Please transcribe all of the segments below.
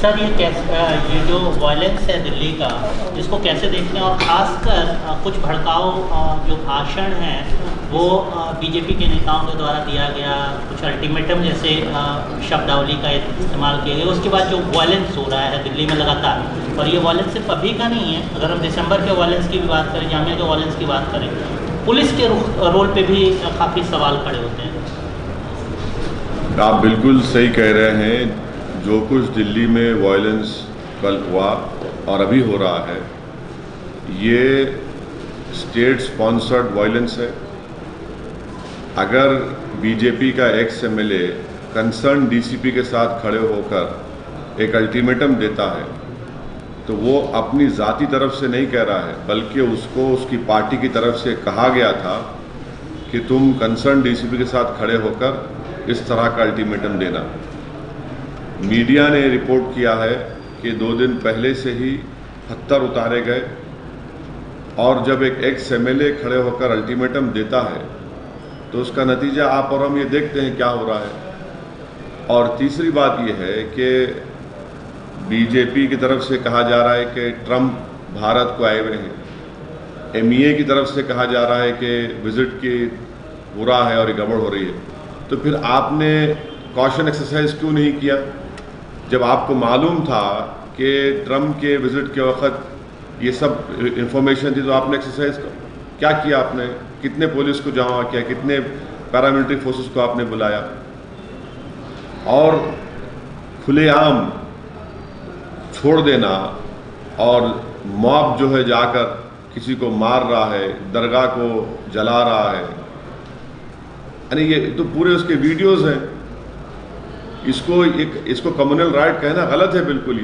Sir ये जो violence है दिल्ली का, इसको कैसे देखते हैं? और ख़ासकर कुछ भड़काऊ जो भाषण हैं वो बीजेपी के नेताओं के द्वारा दिया गया, कुछ अल्टीमेटम जैसे शब्दावली का इस्तेमाल किया गया, उसके बाद जो वायलेंस हो रहा है दिल्ली में लगातार, और ये वायलेंस सिर्फ अभी का नहीं है। अगर हम दिसंबर के वायलेंस की भी बात करें, जामिया के वायलेंस की बात करें, पुलिस के रोल पे भी काफ़ी सवाल खड़े होते हैं। आप बिल्कुल सही कह रहे हैं। जो कुछ दिल्ली में वायलेंस कल हुआ और अभी हो रहा है, ये स्टेट स्पॉन्सर्ड वायलेंस है। अगर बीजेपी का एक्स एमएलए कंसर्न डीसीपी के साथ खड़े होकर एक अल्टीमेटम देता है, तो वो अपनी ज़ाती तरफ से नहीं कह रहा है, बल्कि उसको उसकी पार्टी की तरफ से कहा गया था कि तुम कंसर्न डीसीपी के साथ खड़े होकर इस तरह का अल्टीमेटम देना। मीडिया ने रिपोर्ट किया है कि 2 दिन पहले से ही पत्थर उतारे गए, और जब एक एक्स एमएलए खड़े होकर अल्टीमेटम देता है तो उसका नतीजा आप और हम ये देखते हैं क्या हो रहा है। और तीसरी बात ये है कि बीजेपी की तरफ से कहा जा रहा है कि ट्रंप भारत को आए हुए हैं, एमईए की तरफ से कहा जा रहा है कि विजिट की बुरा है और ये गड़बड़ हो रही है। तो फिर आपने कॉशन एक्सरसाइज क्यों नहीं किया? जब आपको मालूम था कि ट्रंप के विजिट के वक्त ये सब इंफॉर्मेशन थी, तो आपने एक्सरसाइज क्या किया? आपने कितने पुलिस को जमा किया, कितने पैरामिलिट्री फोर्सेस को आपने बुलाया? और खुलेआम छोड़ देना और मॉब जो है जाकर किसी को मार रहा है, दरगाह को जला रहा है, यानी ये तो पूरे उसके वीडियोस हैं। इसको कम्युनल राइट कहना गलत है बिल्कुल।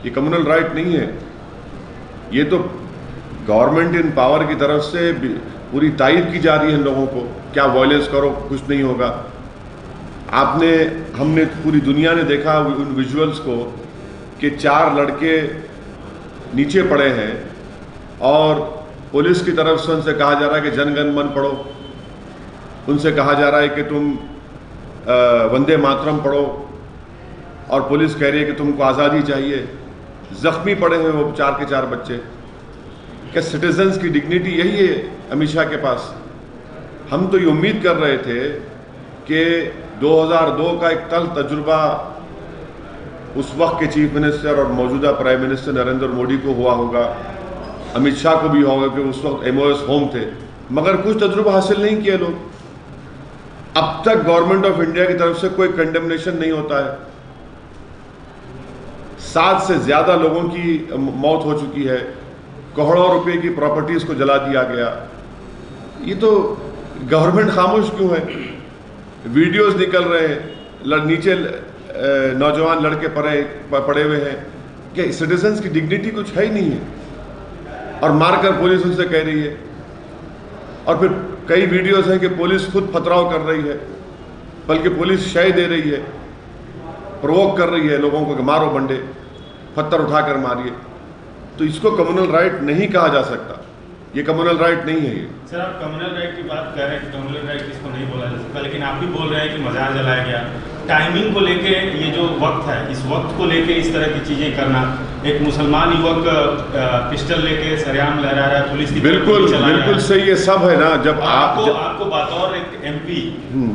ये कम्युनल राइट नहीं है। ये तो गवर्नमेंट इन पावर की तरफ से पूरी तायद की जा रही है इन लोगों को, क्या वायलेंस करो कुछ नहीं होगा। हमने पूरी दुनिया ने देखा उन विजुअल्स को कि 4 लड़के नीचे पड़े हैं और पुलिस की तरफ से उनसे कहा जा रहा है कि जन गण मन पढ़ो, उनसे कहा जा रहा है कि तुम वंदे मातरम पढ़ो, और पुलिस कह रही है कि तुमको आज़ादी चाहिए। जख्मी पड़े हैं वो 4 के 4 बच्चे। क्या सिटीजन्स की डिग्निटी यही है अमित शाह के पास? हम तो ये उम्मीद कर रहे थे कि 2002 का एक तल तजुर्बा उस वक्त के चीफ मिनिस्टर और मौजूदा प्राइम मिनिस्टर नरेंद्र मोदी को हुआ होगा, अमित शाह को भी होगा कि उस वक्त एमओएस होम थे, मगर कुछ तजुर्बा हासिल नहीं किया लोग। अब तक गवर्नमेंट ऑफ इंडिया की तरफ से कोई कंडेमनेशन नहीं होता है। 7 से ज्यादा लोगों की मौत हो चुकी है, करोड़ों रुपए की प्रॉपर्टीज को जला दिया गया। ये तो गवर्नमेंट खामोश क्यों है? वीडियोस निकल रहे हैं, नीचे नौजवान लड़के पड़े हुए हैं। क्या सिटीजन्स की डिग्निटी कुछ है ही नहीं है? और मारकर पुलिस उनसे कह रही है। और फिर कई वीडियोस हैं कि पुलिस खुद पथराव कर रही है, बल्कि पुलिस शय दे रही है, प्रोवोक कर रही है लोगों को कि मारो बंडे, पत्थर उठाकर मारिए। तो इसको कम्युनल राइट नहीं कहा जा सकता। ये कम्युनल राइट नहीं है। ये सर, आप कम्युनल राइट की बात कर रहे हैं, कम्युनल राइट इसको नहीं बोला जा सकता, लेकिन आप भी बोल रहे हैं कि मजार जलाया गया। टाइमिंग को लेके, ये जो वक्त है, इस वक्त को लेके इस तरह की चीजें करना, एक मुसलमान युवक पिस्टल लेके सरेआम लहरा रहा है, पुलिस की बिल्कुल सही है, सब है ना। जब आपको बतौर एक एमपी,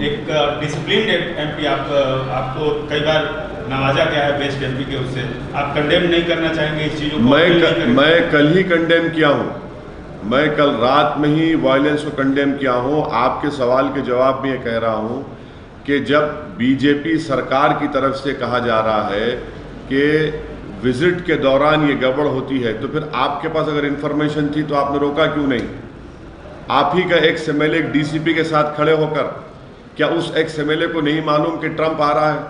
एक डिसिप्लिन एमपी, आपको कई बार नवाजा गया है बेस्ट एमपी के, उससे आप कंडेम नहीं करना चाहेंगे इस चीजों को? मैं कल ही कंडेम किया हूँ। मैं कल रात में ही वायलेंस को कंडेम किया हूँ। आपके सवाल के जवाब में ये कह रहा हूँ कि जब बीजेपी सरकार की तरफ से कहा जा रहा है कि विजिट के दौरान ये गड़बड़ होती है, तो फिर आपके पास अगर इंफॉर्मेशन थी तो आपने रोका क्यों नहीं? आप ही का एक्स एमएलए डीसीपी के साथ खड़े होकर, क्या उस एक्स एमएलए को नहीं मालूम कि ट्रंप आ रहा है?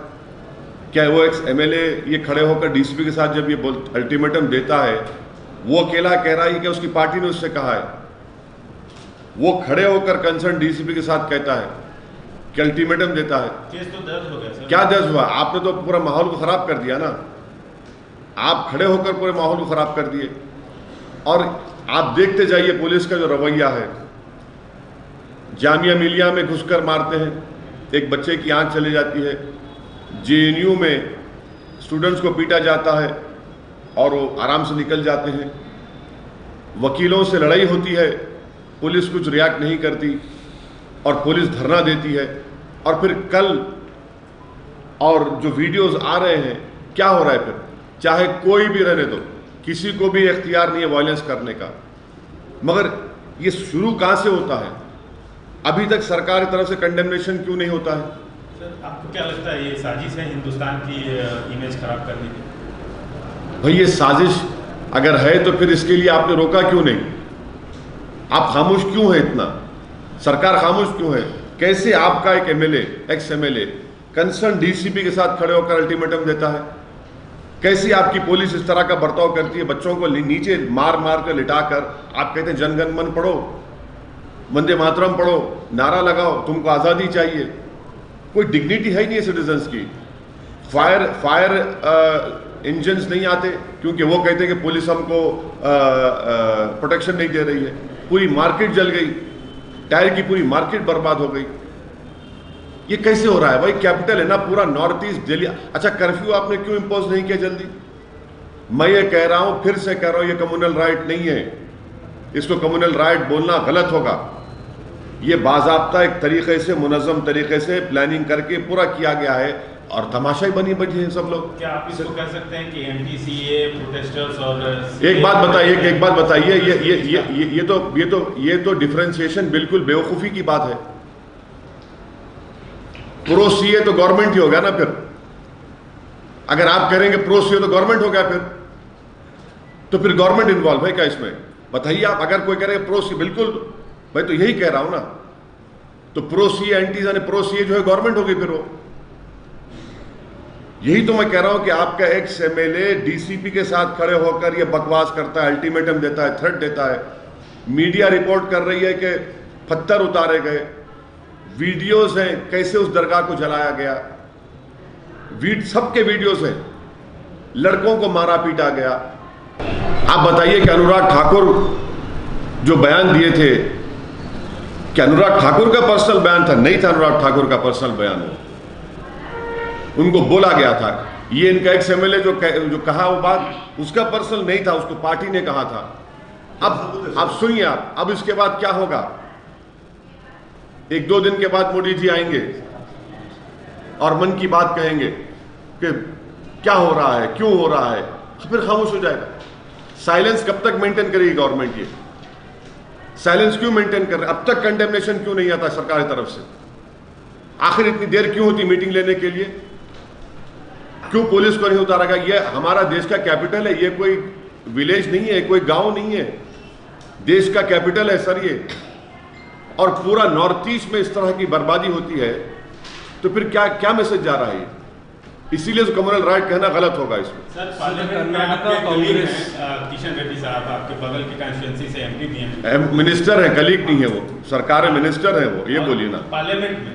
क्या वो एक्स एमएलए ये खड़े होकर डीसीपी के साथ जब ये अल्टीमेटम देता है, वो अकेला कह रहा है कि उसकी पार्टी ने उससे कहा है? वो खड़े होकर कंसर्न डीसीपी के साथ कहता है कि अल्टीमेटम देता है। केस तो दर्ज हो गया सर। क्या दर्ज हुआ? आपने तो पूरा माहौल को खराब कर दिया ना। आप खड़े होकर पूरे माहौल को खराब कर दिए। और आप देखते जाइए पुलिस का जो रवैया है। जामिया मिलिया में घुसकर मारते हैं, एक बच्चे की आंख चली जाती है। जेएनयू में स्टूडेंट्स को पीटा जाता है और वो आराम से निकल जाते हैं। वकीलों से लड़ाई होती है, पुलिस कुछ रिएक्ट नहीं करती और पुलिस धरना देती है। और फिर कल और जो वीडियोस आ रहे हैं, क्या हो रहा है फिर? चाहे कोई भी रहने दो, किसी को भी इख्तियार नहीं है वायलेंस करने का, मगर ये शुरू कहाँ से होता है? अभी तक सरकार की तरफ से कंडेमनेशन क्यों नहीं होता है? सर, आपको क्या लगता है ये साजिश है हिंदुस्तान की इमेज खराब करने की? भाई ये साजिश अगर है तो फिर इसके लिए आपने रोका क्यों नहीं? आप खामोश क्यों हैं इतना? सरकार खामोश क्यों है? कैसे आपका एक MLA, ex MLA concern DCP के साथ खड़े होकर अल्टीमेटम देता है? कैसे आपकी पुलिस इस तरह का बर्ताव करती है? बच्चों को नीचे मार मार कर लिटाकर आप कहते हैं जनगण मन पढ़ो, वंदे मातरम पढ़ो, नारा लगाओ, तुमको आज़ादी चाहिए। कोई डिग्निटी है ही नहीं है सिटीजन्स की। फायर इंजन्स नहीं आते क्योंकि वो कहते हैं कि पुलिस हमको प्रोटेक्शन नहीं दे रही है। पूरी मार्केट जल गई, टायर की पूरी मार्केट बर्बाद हो गई। ये कैसे हो रहा है भाई? कैपिटल है ना पूरा नॉर्थ ईस्ट दिल्ली। अच्छा, कर्फ्यू आपने क्यों इंपोज नहीं किया जल्दी? मैं ये कह रहा हूं, फिर से कह रहा हूं, ये कम्युनल राइट नहीं है। इसको कम्युनल राइट बोलना गलत होगा। ये बाज़ाब्ता एक तरीके से, मुनज़्ज़म तरीके से प्लानिंग करके पूरा किया गया है और तमाशा ही बनी बजी हैं सब लोग। क्या आप इसको कह सकते हैं कि एंटी-सीए प्रोटेस्टर्स और एक बात बताइए, ये तो डिफरेंशिएशन बिल्कुल बेवकूफ़ी की बात है। प्रो सीए तो गवर्नमेंट ही होगा ना फिर। अगर आप करेंगे प्रो सीए तो गवर्नमेंट हो गया तो फिर गवर्नमेंट इन्वॉल्व है क्या इसमें? बताइए आप। अगर कोई कह प्रो सी, बिल्कुल मैं तो यही कह रहा हूं ना। तो प्रो सी एंटी यानी प्रो सी जो है गवर्नमेंट होगी फिर वो। यही तो मैं कह रहा हूं कि आपका एक्स एमएलए डीसीपी के साथ खड़े होकर ये बकवास करता है, अल्टीमेटम देता है, थ्रेट देता है। मीडिया रिपोर्ट कर रही है कि पत्थर उतारे गए, वीडियोस हैं कैसे उस दरगाह को जलाया गया, सबके वीडियोस हैं, लड़कों को मारा पीटा गया। आप बताइए कि अनुराग ठाकुर जो बयान दिए थे, कि अनुराग ठाकुर का पर्सनल बयान था? नहीं था अनुराग ठाकुर का पर्सनल बयान। वो उनको बोला गया था। ये इनका एक्स एमएलए जो कहा वो बात उसका पर्सनल नहीं था, उसको पार्टी ने कहा था। अब सुनिए आप, अब इसके बाद क्या होगा? एक दो दिन के बाद मोदी जी आएंगे और मन की बात कहेंगे कि क्या हो रहा है, क्यों हो रहा है, फिर खामोश हो जाएगा। साइलेंस कब तक मेंटेन करेगी गवर्नमेंट? ये साइलेंस क्यों मेंटेन कर रहे? अब तक कंडेमनेशन क्यों नहीं आता सरकार की तरफ से? आखिर इतनी देर क्यों होती मीटिंग लेने के लिए? क्यों पुलिस को नहीं उतारा गया? ये हमारा देश का कैपिटल है, ये कोई विलेज नहीं है, कोई गांव नहीं है, देश का कैपिटल है सर ये। और पूरा नॉर्थ ईस्ट में इस तरह की बर्बादी होती है तो फिर क्या मैसेज जा रहा है? इसीलिए कम्युनल राइट कहना गलत होगा इसमें। सर, पार्लियामेंट में आपके कांग्रेस किशन रेड्डी साहब आपके बगल की कॉन्स्टिट्यूएंसी से एमपी भी हैं, मिनिस्टर है, कलीग नहीं है वो, सरकार है, मिनिस्टर है वो। ये बोलिए ना। पार्लियामेंट में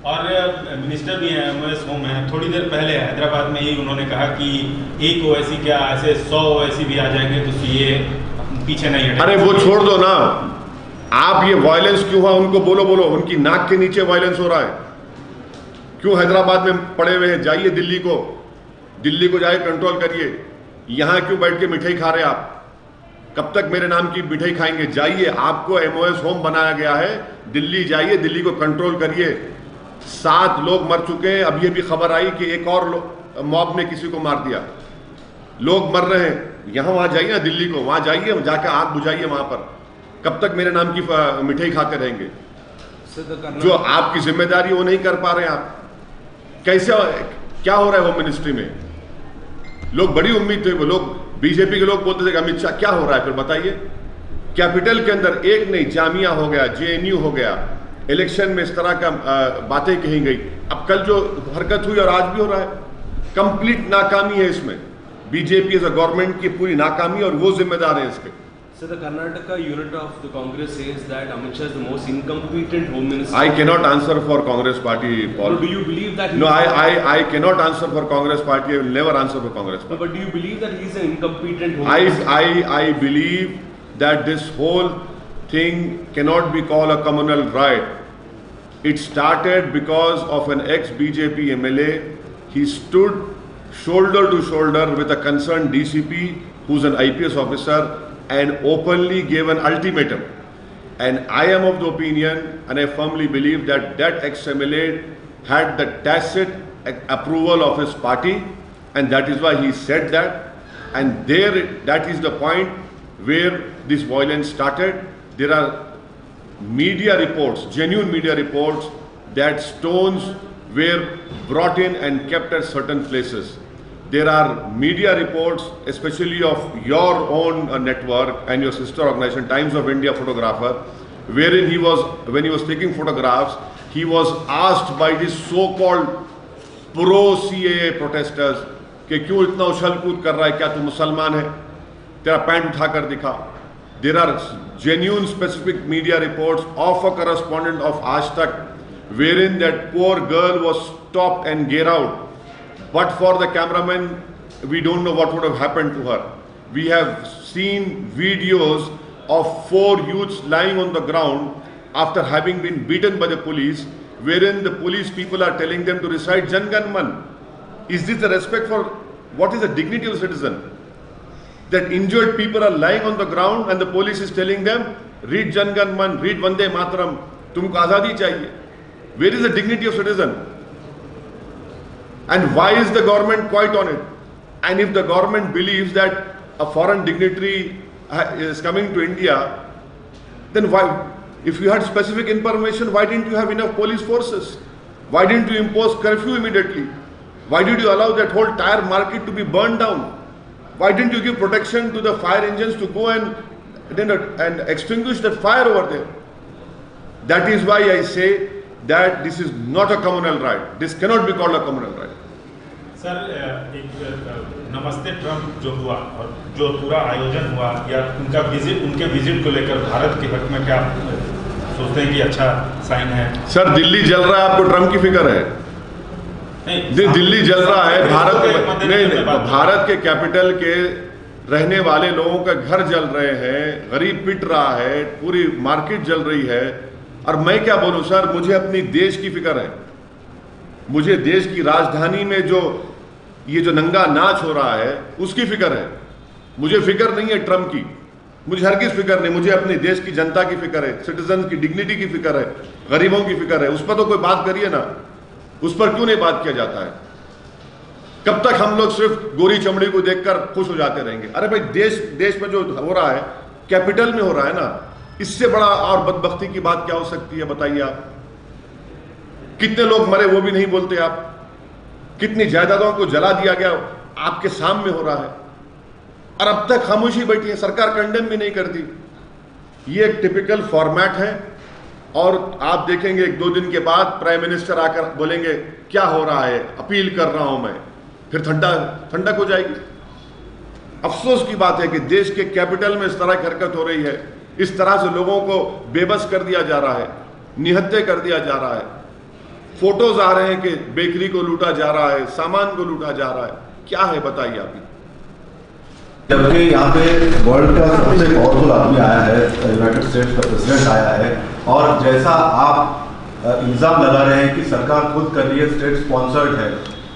और मिनिस्टर भी हैं, एमओएस होम है। थोड़ी देर पहले हैदराबाद में ही उन्होंने कहा कि एक ओवैसी क्या ऐसे 100 ओवैसी भी आ जाएंगे तो सीए पीछे नहीं हटेगा। अरे वो छोड़ दो ना आप। ये वायलेंस क्यों हुआ उनको बोलो। उनकी नाक के नीचे वायलेंस हो रहा है। क्यों हैदराबाद में पड़े हुए हैं? जाइए दिल्ली को जाइए, कंट्रोल करिए। यहां क्यों बैठ के मिठाई खा रहे आप? कब तक मेरे नाम की मिठाई खाएंगे? जाइए, आपको एमओएस होम बनाया गया है, दिल्ली जाइए, दिल्ली को कंट्रोल करिए। 7 लोग मर चुके हैं। अभी अभी खबर आई कि एक और मॉब ने किसी को मार दिया। लोग मर रहे हैं। वहां जाइए ना दिल्ली को, वहां जाइए, जाकर आग बुझाइए वहां पर। कब तक मेरे नाम की मिठाई खाते रहेंगे? जो आपकी जिम्मेदारी वो नहीं कर पा रहे हैं आप। कैसे, क्या हो रहा है होम मिनिस्ट्री में? लोग बड़ी उम्मीद थे, वो लोग बीजेपी के लोग बोलते थे कि अमित शाह क्या हो रहा है? फिर बताइए। कैपिटल के अंदर एक नहीं, जामिया हो गया, जेएनयू हो गया, इलेक्शन में इस तरह का बातें कही गई। अब कल जो हरकत हुई और आज भी हो रहा है, कंप्लीट नाकामी है इसमें। बीजेपी एज अ गवर्नमेंट की पूरी नाकामी और वो जिम्मेदार है इसके। So the Karnataka unit of the Congress says that Amit Shah is the most incompetent home minister. I cannot answer for Congress party, Paul. So do you believe that? No, I cannot answer for Congress party. I will never answer for Congress party. No, but do you believe that he is an incompetent home minister? I believe that this whole thing cannot be called a communal riot. It started because of an ex-BJP MLA. He stood shoulder to shoulder with a concerned DCP who's an IPS officer and openly gave an ultimatum. And I am of the opinion, and I firmly believe that that ex-MLA had the tacit approval of his party, and that is why he said that. And there, that is the point where this violence started. There are media reports, genuine media reports, that stones were brought in and kept at certain places. There are media reports, especially of your own network and your sister organization, Times of India photographer, wherein when he was taking photographs, he was asked by these so-called pro-CAA protesters कि क्यों इतना उछल कूद कर रहा है, क्या तू मुसलमान है, तेरा पैंट उठाकर दिखा. There are genuine specific media reports of a correspondent of Aaj Tak, wherein that poor girl was stopped and get out. But for the cameraman, we don't know what would have happened to her. We have seen videos of 4 youths lying on the ground after having been beaten by the police, wherein the police people are telling them to recite Jan Gan Man. Is this the respect for what is the dignity of a citizen? That injured people are lying on the ground and the police is telling them, read Jan Gan Man, read Vande Mataram, tumko azadi chahiye. Where is the dignity of citizen? And why is the government quiet on it? And if the government believes that a foreign dignitary is coming to India, then why, if you had specific information, why didn't you have enough police forces? Why didn't you impose curfew immediately? Why did you allow that whole tire market to be burned down? Why didn't you give protection to the fire engines to go and extinguish that fire over there? That is why I say that this is not a communal right. This cannot be called a communal right. Sir, एक नमस्ते Trump जो हुआ और जो पूरा आयोजन हुआ, या उनके विजिट को लेकर भारत के हक में क्या सोचते हैं कि अच्छा साइन है? सर, दिल्ली जल रहा है, आपको ट्रम्प की फिक्र है? नहीं, दिल्ली जल रहा है, भारत के कैपिटल के रहने वाले लोगों का घर जल रहे हैं, गरीब पिट रहा है, पूरी मार्केट जल रही है. और मैं क्या बोलूं सर, मुझे अपनी देश की फिक्र है. मुझे देश की राजधानी में ये जो नंगा नाच हो रहा है उसकी फिक्र है. मुझे फिक्र नहीं है ट्रम्प की, मुझे हरगिज फिक्र नहीं. मुझे अपने देश की जनता की फिक्र है, सिटीजन की डिग्निटी की फिक्र है, गरीबों की फिक्र है. उस पर तो कोई बात करिए ना, उस पर क्यों नहीं बात किया जाता है? कब तक हम लोग सिर्फ गोरी चमड़ी को देखकर खुश हो जाते रहेंगे? अरे भाई, देश में जो हो रहा है कैपिटल में हो रहा है ना, इससे बड़ा और बदबख्ती की बात क्या हो सकती है? बताइए आप. कितने लोग मरे वो भी नहीं बोलते आप. कितनी जायदादों को जला दिया गया आपके सामने हो रहा है, और अब तक खामोशी बैठी है, सरकार कंडेम भी नहीं करती. ये एक टिपिकल फॉर्मेट है. और आप देखेंगे 1-2 दिन के बाद प्राइम मिनिस्टर आकर बोलेंगे क्या हो रहा है, अपील कर रहा हूं मैं, फिर ठंडक हो जाएगी. अफसोस की बात है कि देश के कैपिटल में इस तरह की हरकत हो रही है. इस तरह से लोगों को बेबस कर दिया जा रहा है, निहत्थे कर दिया जा रहा है. फोटोज आ रहे हैं कि बेकरी को लूटा जा रहा है, सामान को लूटा जा रहा है. क्या है बताइए आप. जबकि यहाँ पे वर्ल्ड का सबसे पावरफुल आदमी आया है, यूनाइटेड स्टेट्स का प्रेसिडेंट आया है, और जैसा आप इल्ज़ाम लगा रहे हैं कि सरकार खुद कर रही है, स्टेट स्पॉन्सर्ड है,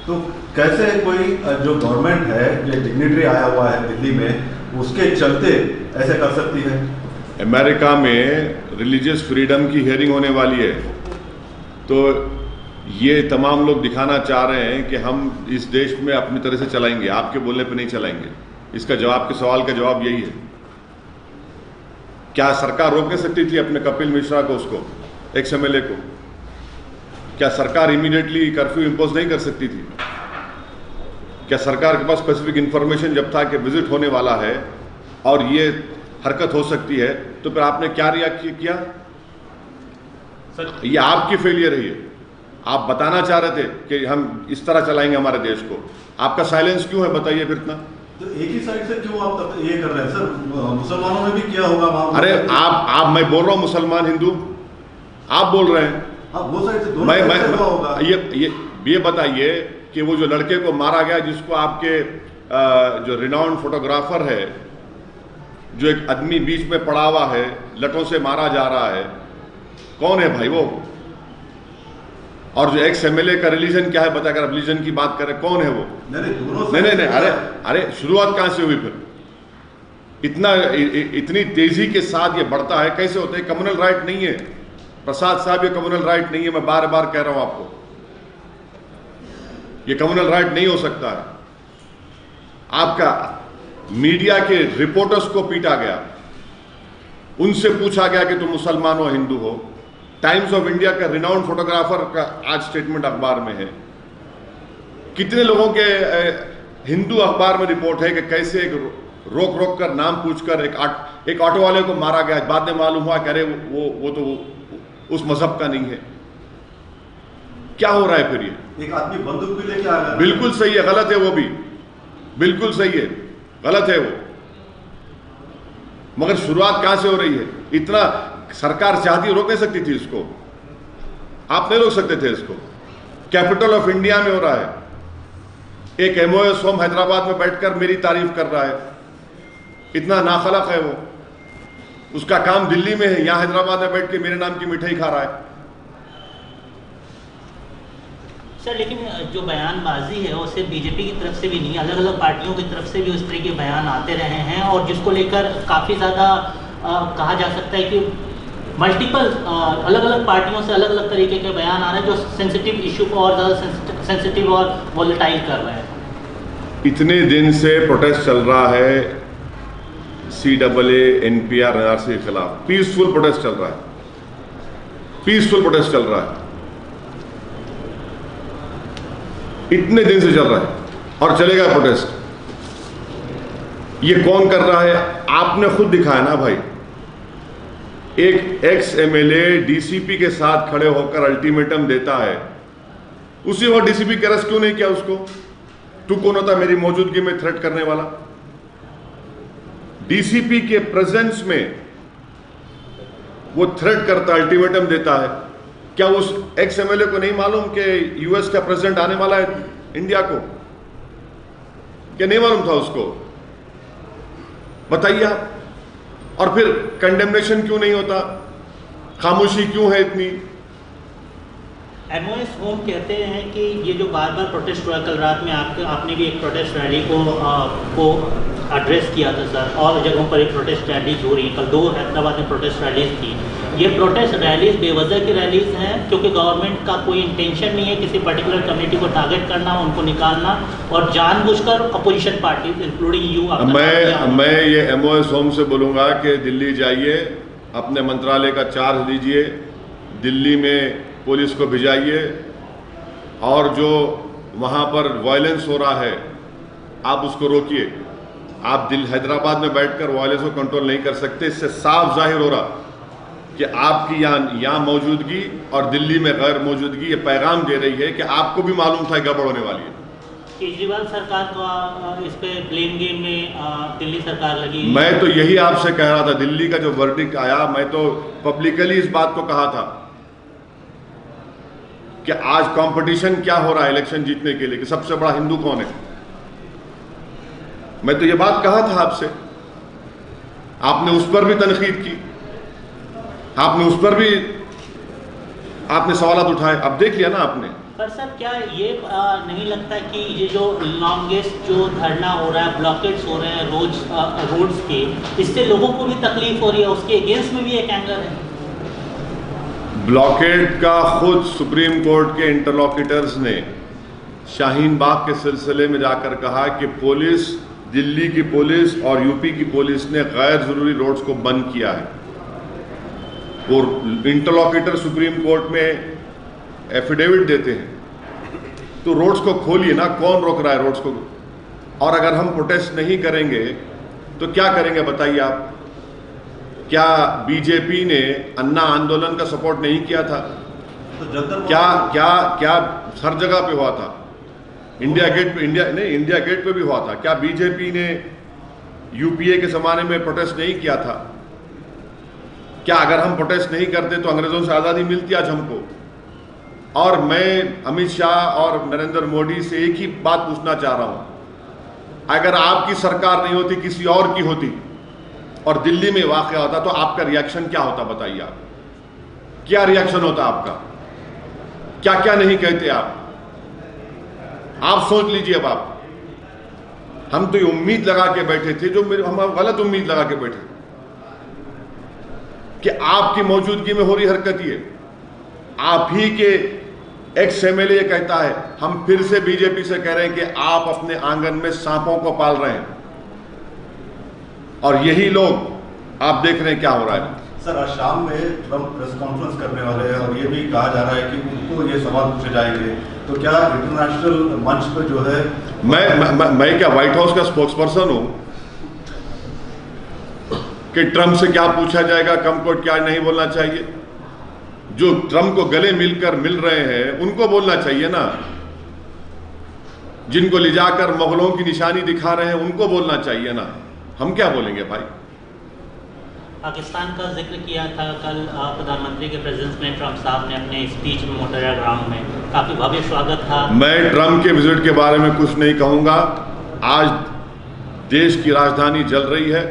तो कैसे कोई जो गवर्नमेंट है, जो डिग्निटरी आया हुआ है दिल्ली में, उसके चलते ऐसे कर सकती है? अमेरिका में रिलीजियस फ्रीडम की हियरिंग होने वाली है, तो ये तमाम लोग दिखाना चाह रहे हैं कि हम इस देश में अपनी तरह से चलाएंगे, आपके बोलने पे नहीं चलाएंगे. इसका जवाब, के सवाल का जवाब यही है. क्या सरकार रोक नहीं सकती थी अपने कपिल मिश्रा को, उसको, एक्स-MLA को? क्या सरकार इमीडिएटली कर्फ्यू इंपोज नहीं कर सकती थी? क्या सरकार के पास स्पेसिफिक इंफॉर्मेशन जब था कि विजिट होने वाला है और ये हरकत हो सकती है, तो फिर आपने क्या रिएक्ट किया? ये आपकी फेलियर है. आप बताना चाह रहे थे कि हम इस तरह चलाएंगे हमारे देश को. आपका साइलेंस क्यों है बताइए फिर इतना? तो एक ही साइड से क्यों आप ये कर रहे हैं सर? मुसलमानों ने भी किया होगा वहां. अरे आप मैं बोल रहा हूं मुसलमान हिंदू, आप बोल रहे हैं. वो साइड से दोनों साइड से होगा. ये बताइए कि वो जो लड़के को मारा गया, जिसको आपके जो रिनाउंड फोटोग्राफर है, जो एक आदमी बीच में पड़ा हुआ है, लटों से मारा जा रहा है, कौन है भाई वो? और जो एक्स एमएलए का रिलीजन क्या है बताकर, अब रिलीजन की बात करें, कौन है वो? नहीं, अरे शुरुआत कहां से हुई फिर? इतनी तेजी के साथ ये बढ़ता है, कैसे होता है? कम्युनल राइट नहीं है प्रसाद साहब, ये कम्युनल राइट नहीं है। मैं बार बार कह रहा हूं आपको, ये कम्युनल राइट नहीं हो सकता है। आपका मीडिया के रिपोर्टर्स को पीटा गया, उनसे पूछा गया कि तुम मुसलमान हो हिंदू हो। टाइम्स ऑफ इंडिया का रिनाउंड फोटोग्राफर का आज स्टेटमेंट अखबार में है। कितने लोगों के हिंदू अखबार में रिपोर्ट है कि कैसे रोक रोक कर नाम पूछकर एक ऑटो वाले को मारा गया। बाद में मालूम हुआ कि अरे वो तो उस मजहब का नहीं है। क्या हो रहा है फिर? ये एक आदमी बंदूक भी लेके आ गया। बिल्कुल सही है, गलत है वो भी, बिल्कुल सही है, गलत है वो। मगर शुरुआत कहां से हो रही है? इतना सरकार चाहती रोक नहीं सकती थी इसको, आप नहीं रोक सकते थे इसको। कैपिटल ऑफ इंडिया में हो रहा है। एक एमओएस होम हैदराबाद में बैठकर मेरी तारीफ कर रहा है, इतना नाखलक है वो। उसका काम दिल्ली में है, यहां हैदराबाद में बैठ के मेरे नाम की मिठाई खा रहा है। सर लेकिन जो बयानबाजी है वो सिर्फ बीजेपी की तरफ से भी नहीं, अलग अलग पार्टियों की तरफ से भी उस तरह के बयान आते रहे हैं, और जिसको लेकर काफ़ी ज़्यादा कहा जा सकता है कि मल्टीपल अलग अलग पार्टियों से अलग अलग तरीके के बयान आ रहे हैं जो सेंसिटिव इशू को और ज़्यादा सेंसिटिव और वोलेटाइल कर रहे हैं। इतने दिन से प्रोटेस्ट चल रहा है CAA NPR NRC के खिलाफ, पीसफुल प्रोटेस्ट चल रहा है, पीसफुल प्रोटेस्ट चल रहा है, इतने दिन से चल रहा है और चलेगा प्रोटेस्ट। ये कौन कर रहा है? आपने खुद दिखाया ना भाई। एक एक्स MLA DCP के साथ खड़े होकर अल्टीमेटम देता है, उसी वक्त DCP के अरेस्ट क्यों नहीं किया उसको? तू कौन होता मेरी मौजूदगी में थ्रेट करने वाला? DCP के प्रेजेंस में वो थ्रेट करता, अल्टीमेटम देता है। क्या उस एक्स MLA को नहीं मालूम कि US का प्रेसिडेंट आने वाला है इंडिया को? क्या नहीं मालूम था उसको? बताइए आप। और फिर कंडेमनेशन क्यों नहीं होता? खामोशी क्यों है इतनी? एमओएस होम कहते हैं कि ये जो बार बार प्रोटेस्ट हुआ, कल रात में आपने भी एक प्रोटेस्ट रैली को एड्रेस किया था सर, और जगहों पर एक प्रोटेस्ट रैलीज हो रही है। कल 2 हैदराबाद में प्रोटेस्ट रैलीज थी। ये प्रोटेस्ट रैलीज बेवजह की रैलीज हैं, क्योंकि गवर्नमेंट का कोई इंटेंशन नहीं है किसी पर्टिकुलर कम्युनिटी को टारगेट करना, उनको निकालना, और जानबूझकर अपोजिशन पार्टी इंक्लूडिंग यू। मैं ये एमओएस होम से बोलूँगा कि दिल्ली जाइए, अपने मंत्रालय का चार्ज लीजिए, दिल्ली में पुलिस को भिजाइए, और जो वहाँ पर वायलेंस हो रहा है आप उसको रोकिए। आप हैदराबाद में बैठकर वायलेंस को कंट्रोल नहीं कर सकते। इससे साफ जाहिर हो रहा कि आपकी यहाँ मौजूदगी और दिल्ली में गैर मौजूदगी ये पैगाम दे रही है कि आपको भी मालूम था गड़बड़ होने वाली है। केजरीवाल सरकार को इस पे ब्लेम गेम में दिल्ली सरकार लगी। मैं तो यही आपसे कह रहा था, दिल्ली का जो वर्डिक्ट आया, मैं तो पब्लिकली इस बात को कहा था कि आज कंपटीशन क्या हो रहा है इलेक्शन जीतने के लिए, कि सबसे बड़ा हिंदू कौन है। मैं तो ये बात कहा था आपसे, आपने उस पर भी तनकीद की, आपने उस पर भी आपने सवालात उठाए। अब देख लिया ना आपने। पर सर क्या ये नहीं लगता कि ये जो लॉन्गेस्ट जो धरना हो रहा है, ब्लॉकेट्स हो रहे हैं रोड्स के, इससे लोगों को भी तकलीफ हो रही है, उसके अगेंस्ट में भी एक एंगर है। ब्लॉकेट का खुद सुप्रीम कोर्ट के इंटरलॉक्यूटर्स ने शाहीन बाग के सिलसिले में जाकर कहा कि पुलिस, दिल्ली की पुलिस और यूपी की पुलिस ने गैर जरूरी रोड्स को बंद किया है। वो इंटरलॉक्यूटर सुप्रीम कोर्ट में एफिडेविट देते हैं, तो रोड्स को खोलिए ना, कौन रोक रहा है रोड्स को? और अगर हम प्रोटेस्ट नहीं करेंगे तो क्या करेंगे बताइए आप? क्या बीजेपी ने अन्ना आंदोलन का सपोर्ट नहीं किया था? तो क्या क्या क्या हर जगह पे हुआ था? इंडिया गेट पे, इंडिया गेट पे भी हुआ था। क्या बीजेपी ने यूपीए के जमाने में प्रोटेस्ट नहीं किया था? क्या अगर हम प्रोटेस्ट नहीं करते तो अंग्रेजों से आज़ादी मिलती आज हमको? और मैं अमित शाह और नरेंद्र मोदी से एक ही बात पूछना चाह रहा हूं, अगर आपकी सरकार नहीं होती, किसी और की होती और दिल्ली में वाक़या होता, तो आपका रिएक्शन क्या होता? बताइए आप, क्या रिएक्शन होता आपका? क्या क्या नहीं कहते आप सोच लीजिए। अब आप, हम तो ये उम्मीद लगा के बैठे थे, हम गलत उम्मीद लगा के बैठे कि आपकी मौजूदगी में हो रही हरकत ये, आप ही के एक्स एमएलए ये कहता है, हम फिर से बीजेपी से कह रहे हैं कि आप अपने आंगन में सांपों को पाल रहे हैं, और यही लोग आप देख रहे हैं क्या हो रहा है। सर, आज शाम में ट्रंप प्रेस कॉन्फ्रेंस करने वाले हैं और ये भी कहा जा रहा है कि उनको ये सवाल पूछे जाएंगे, तो क्या इंटरनेशनल मंच पे जो है मैं क्या व्हाइट हाउस का स्पोक्सपर्सन हूं कि ट्रंप से क्या पूछा जाएगा, ट्रंप को क्या नहीं बोलना चाहिए? जो ट्रंप को गले मिल रहे हैं उनको बोलना चाहिए ना, जिनको ले जाकर मुगलों की निशानी दिखा रहे हैं उनको बोलना चाहिए ना, हम क्या बोलेंगे भाई? पाकिस्तान का जिक्र किया था कल प्रधानमंत्री के प्रेजेंस में ट्रंप साहब ने अपने स्पीच में मोटेरा ग्राउंड में, काफी भव्य स्वागत था। मैं ट्रंप के विजिट के बारे में कुछ नहीं कहूंगा। आज देश की राजधानी जल रही है,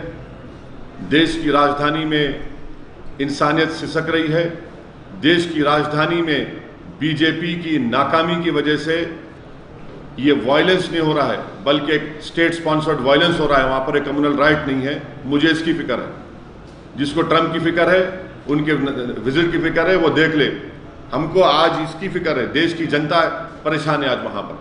देश की राजधानी में इंसानियत सिसक रही है, देश की राजधानी में बीजेपी की नाकामी की वजह से ये वायलेंस नहीं हो रहा है, बल्कि एक स्टेट स्पॉन्सर्ड वायलेंस हो रहा है। वहां पर एक कम्युनल राइट नहीं है। मुझे इसकी फिक्र है। जिसको ट्रंप की फिक्र है, उनके विजिट की फिक्र है, वो देख ले। हमको आज इसकी फिक्र है, देश की जनता परेशान है आज वहां पर।